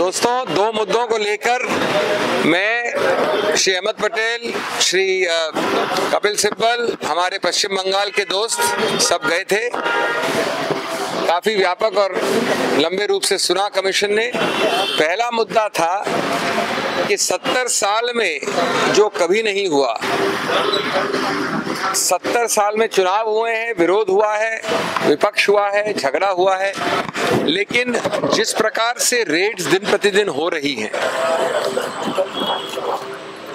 दोस्तों, दो मुद्दों को लेकर मैं, श्री अहमद पटेल, श्री कपिल सिब्बल, हमारे पश्चिम बंगाल के दोस्त सब गए थे। काफी व्यापक और लंबे रूप से सुना कमीशन ने। पहला मुद्दा था कि 70 साल में जो कभी नहीं हुआ, 70 साल में चुनाव हुए हैं, विरोध हुआ है, विपक्ष हुआ है, झगड़ा हुआ है, लेकिन जिस प्रकार से रेड्स दिन प्रतिदिन हो रही हैं,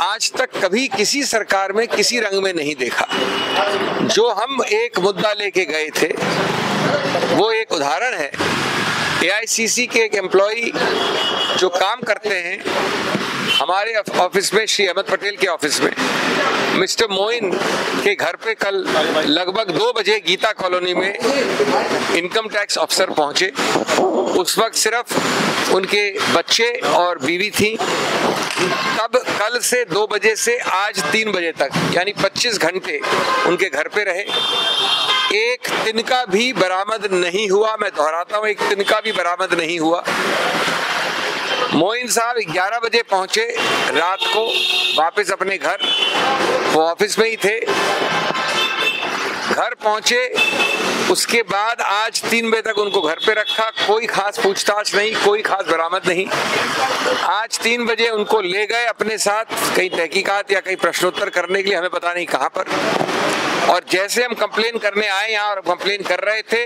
आज तक कभी किसी सरकार में किसी रंग में नहीं देखा। जो हम एक मुद्दा लेके गए थे वो एक उदाहरण है। एआईसीसी के एक एम्प्लॉई जो काम करते हैं हमारे ऑफिस में, श्री अहमद पटेल के ऑफिस में, मिस्टर मोइन के घर पे कल लगभग 2 बजे गीता कॉलोनी में इनकम टैक्स अफसर पहुंचे। उस वक्त सिर्फ उनके बच्चे और बीवी थी। तब कल से 2 बजे से आज 3 बजे तक, यानी 25 घंटे उनके घर पे रहे। एक तिनका भी बरामद नहीं हुआ। मैं दोहराता हूँ, एक तिनका भी बरामद नहीं हुआ। मोइन साहब 11 बजे पहुंचे रात को वापस अपने घर। वो ऑफिस में ही थे। घर पहुंचे, उसके बाद आज 3 बजे तक उनको घर पे रखा। कोई खास पूछताछ नहीं, कोई खास बरामद नहीं। आज 3 बजे उनको ले गए अपने साथ कहीं तहकीकात या कहीं प्रश्नोत्तर करने के लिए, हमें पता नहीं कहां पर। और जैसे हम कंप्लेन करने आए यहाँ और कंप्लेन कर रहे थे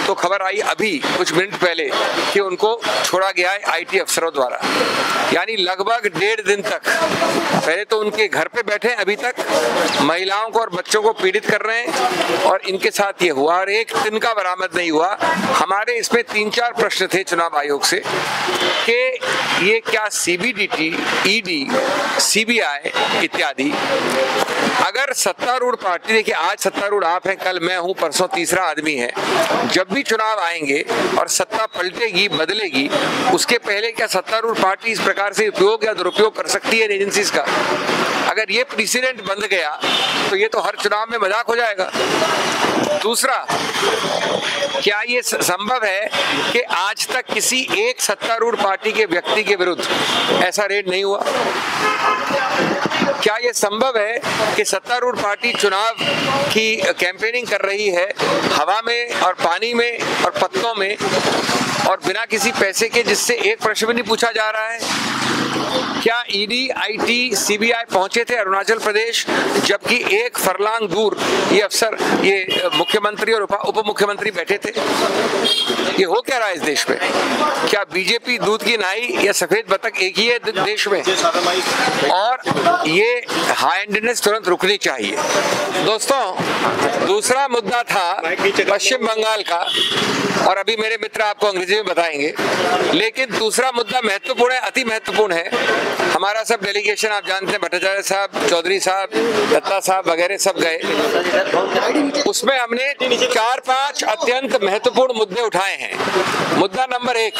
तो खबर आई अभी कुछ मिनट पहले कि उनको छोड़ा गया है आईटी अफसरों द्वारा। यानी लगभग 1.5 दिन तक पहले तो उनके घर पे बैठे, अभी तक महिलाओं को और बच्चों को पीड़ित कर रहे हैं और इनके साथ ये हुआ और एक तिनका बरामद नहीं हुआ। हमारे इसमें 3-4 प्रश्न थे चुनाव आयोग से कि ये क्या सीबीडीटी, ईडी, सीबीआई इत्यादि, अगर सत्तारूढ़ पार्टी, देखिए आज सत्तारूढ़ आप हैं, कल मैं हूं, परसों तीसरा आदमी है, जब भी चुनाव आएंगे और सत्ता पलटेगी, बदलेगी, उसके पहले क्या सत्तारूढ़ पार्टी इस प्रकार से उपयोग या दुरुपयोग कर सकती है एजेंसीज का? अगर ये प्रेसिडेंट बन गया तो ये तो हर चुनाव में मजाक हो जाएगा। दूसरा, क्या ये संभव है कि आज तक किसी एक सत्तारूढ़ पार्टी के व्यक्ति के विरुद्ध ऐसा रेड नहीं हुआ? क्या ये संभव है कि सत्तारूढ़ पार्टी चुनाव की कैंपेनिंग कर रही है हवा में और पानी में और पत्तों में और बिना किसी पैसे के, जिससे एक प्रश्न भी नहीं पूछा जा रहा है? क्या ईडी, आईटी, सीबीआई पहुंचे थे अरुणाचल प्रदेश, जबकि एक फरलांग दूर ये अफसर, ये मुख्यमंत्री और उप मुख्यमंत्री बैठे थे? ये हो क्या रहा है इस देश में? क्या बीजेपी दूध की नाई या सफेद बतख एक ही है देश में? और ये हाई हैंडेडनेस तुरंत रुकनी चाहिए। दोस्तों, दूसरा मुद्दा था पश्चिम बंगाल का, और अभी मेरे मित्र आपको अंग्रेजी में बताएंगे, लेकिन दूसरा मुद्दा महत्वपूर्ण है, अति महत्वपूर्ण है। हमारा सब डेलीगेशन, आप जानते हैं, भट्टाचार्य साहब, चौधरी साहब, दत्ता साहब वगैरह सब गए। उसमें हमने 4-5 अत्यंत महत्वपूर्ण मुद्दे उठाए हैं। मुद्दा नंबर 1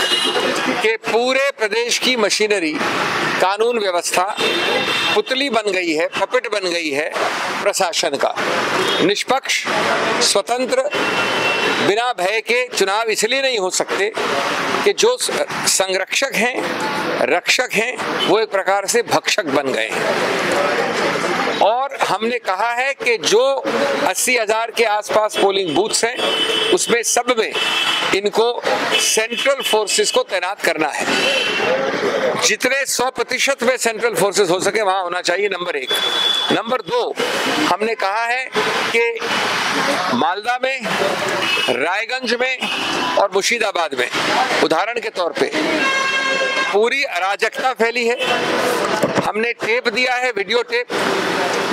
कि पूरे प्रदेश की मशीनरी, कानून व्यवस्था पुतली बन गई है, पपेट बन गई है प्रशासन का। निष्पक्ष, स्वतंत्र, बिना भय के चुनाव इसलिए नहीं हो सकते कि जो संरक्षक हैं, रक्षक हैं, वो एक प्रकार से भक्षक बन गए हैं। और हमने कहा है कि जो 80,000 के आसपास पोलिंग बूथ्स हैं, उसमें सब में इनको सेंट्रल फोर्सेस को तैनात करना है। जितने 100% में सेंट्रल फोर्सेस हो सके वहां होना चाहिए, नंबर 1। नंबर 2, हमने कहा है कि मालदा में, रायगंज में और मुर्शिदाबाद में, उदाहरण के तौर पे, पूरी अराजकता फैली है। हमने टेप दिया है, वीडियो टेप,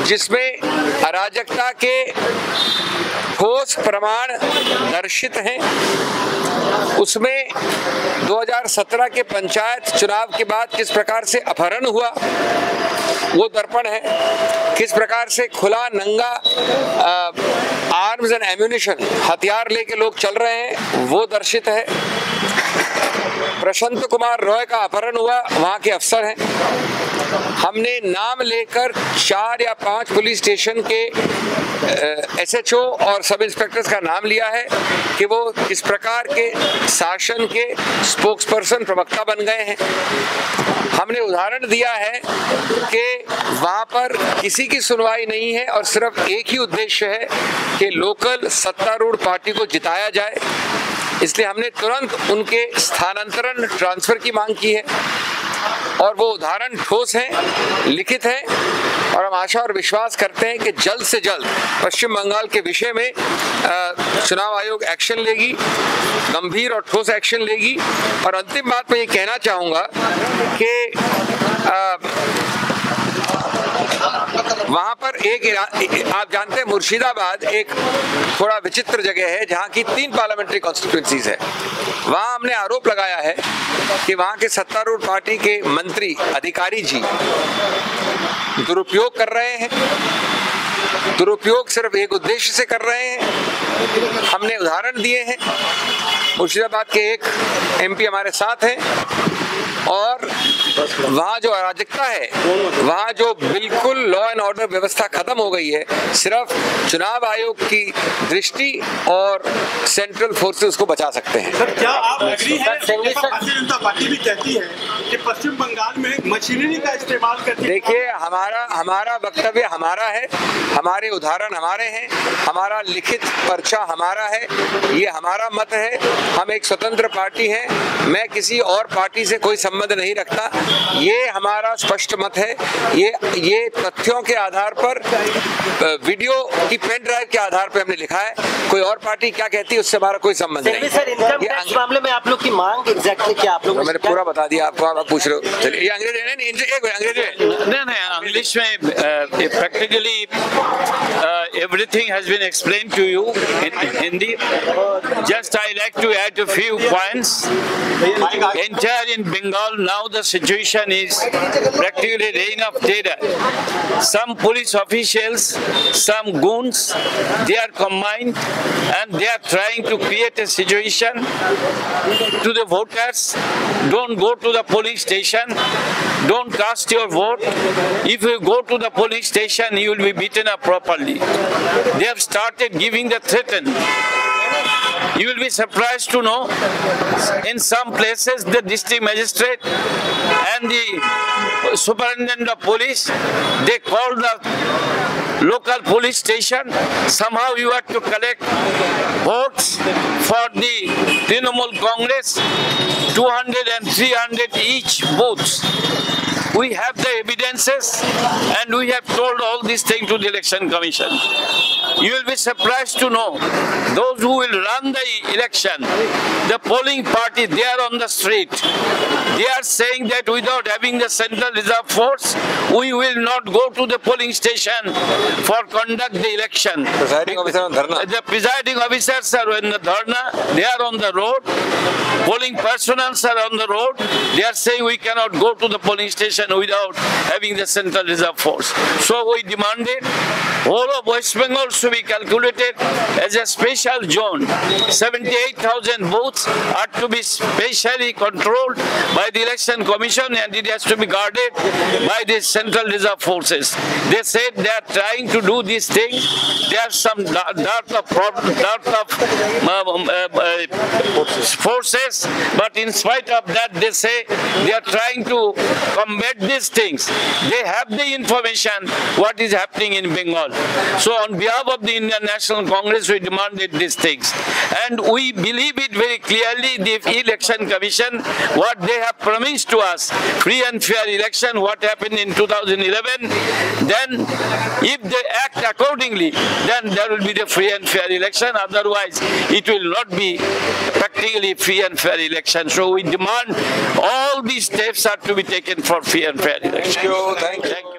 जिसमें अराजकता के ठोस प्रमाण दर्शित हैं। उसमें 2017 के पंचायत चुनाव के बाद किस प्रकार से अपहरण हुआ वो दर्पण है, किस प्रकार से खुला नंगा आर्म्स एंड एम्यूनिशन, हथियार लेके लोग चल रहे हैं, वो दर्शित है। प्रशांत कुमार रॉय का अपहरण हुआ, वहाँ के अफसर हैं। हमने नाम लेकर 4 या 5 पुलिस स्टेशन के SHO और सब इंस्पेक्टर्स का नाम लिया है कि वो किस प्रकार के शासन के स्पोक्स पर्सन, प्रवक्ता बन गए हैं। हमने उदाहरण दिया है कि वहाँ पर किसी की सुनवाई नहीं है और सिर्फ एक ही उद्देश्य है कि लोकल सत्तारूढ़ पार्टी को जिताया जाए। इसलिए हमने तुरंत उनके स्थानांतरण, ट्रांसफर की मांग की है और वो उदाहरण ठोस हैं, लिखित हैं और हम आशा और विश्वास करते हैं कि जल्द से जल्द पश्चिम बंगाल के विषय में चुनाव आयोग एक्शन लेगी, गंभीर और ठोस एक्शन लेगी। और अंतिम बात मैं ये कहना चाहूँगा कि वहाँ पर आप जानते हैं मुर्शिदाबाद एक थोड़ा विचित्र जगह है जहाँ की 3 पार्लियामेंट्री कॉन्स्टिट्यूंसीज है। वहाँ हमने आरोप लगाया है कि वहाँ के सत्तारूढ़ पार्टी के मंत्री, अधिकारी जी दुरुपयोग कर रहे हैं। दुरुपयोग सिर्फ एक उद्देश्य से कर रहे हैं। हमने उदाहरण दिए हैं। मुर्शिदाबाद के एक MP हमारे साथ हैं और वहाँ जो अराजकता है, वहाँ जो बिल्कुल लॉ एंड ऑर्डर व्यवस्था खत्म हो गई है, सिर्फ चुनाव आयोग की दृष्टि और सेंट्रल फोर्सेस उसको बचा सकते हैं। सर, क्या आप एग्री हैं? भारतीय जनता पार्टी भी कहती है कि पश्चिम बंगाल में मशीनरी का इस्तेमाल करके। देखिए, हमारा वक्तव्य हमारा है, हमारे उदाहरण हमारे हैं, हमारा लिखित पर्चा हमारा है, ये हमारा मत है। हम एक स्वतंत्र पार्टी हैं, मैं किसी और पार्टी से कोई संबंध नहीं रखता। ये हमारा स्पष्ट मत है। ये तथ्यों के आधार पर, वीडियो की पेन ड्राइव के आधार पर हमने लिखा है। कोई और पार्टी क्या कहती है उससे हमारा कोई संबंध नहीं। सर, इनकम टैक्स मामले में आप लोग की मांग एग्जैक्टली क्या आप लोग? मैंने पूरा बता दिया आपको, आप पूछ रहे हो। चलिए, ये अंग्रेजी है नहीं, नहीं, इंग्लिश में practically everything has been explained to you in Hindi. Just I like to add a few points. Entire in Bengal now the situation is practically reign of terror. Some police officials, some goons, they are combined and they are trying to create a situation to the voters. Don't go to the polling station. Don't cast your vote. If you go to the polling station, you will be beaten up properly. They have started giving the threat. You will be surprised to know in some places the district magistrate and the superintendent of police, they call the local police station. Somehow you have to collect votes for the Trinamool Congress, 200 and 300 each booths. We have the evidences and we have told all these things to the Election Commission. You will be surprised to know those who will run the election, the polling party, they are on the street. They are saying that without having the Central Reserve Force, we will not go to the polling station for conduct the election. Presiding officer on dharna. The presiding officers are in the dharna, they are on the road. Polling personnel are on the road. They are saying we cannot go to the polling station without having the Central Reserve Force. So we demanded whole of West Bengal should be calculated as a special zone. 78,000 booths are to be specially controlled by the Election Commission and it has to be guarded by the Central Reserve Forces. They said they are trying to do these things. There are some dearth of forces, but in spite of that, they say they are trying to combat these things. They have the information what is happening in Bengal. So on behalf of the Indian National Congress, we demanded these things. And we believe it very clearly, the Election Commission, what they have promised to us, free and fair election, what happened in 2011, then if they act accordingly, then there will be the free and fair election. Otherwise, it will not be practically free and fair election. So we demand all these steps are to be taken for free and fair election. Thank you.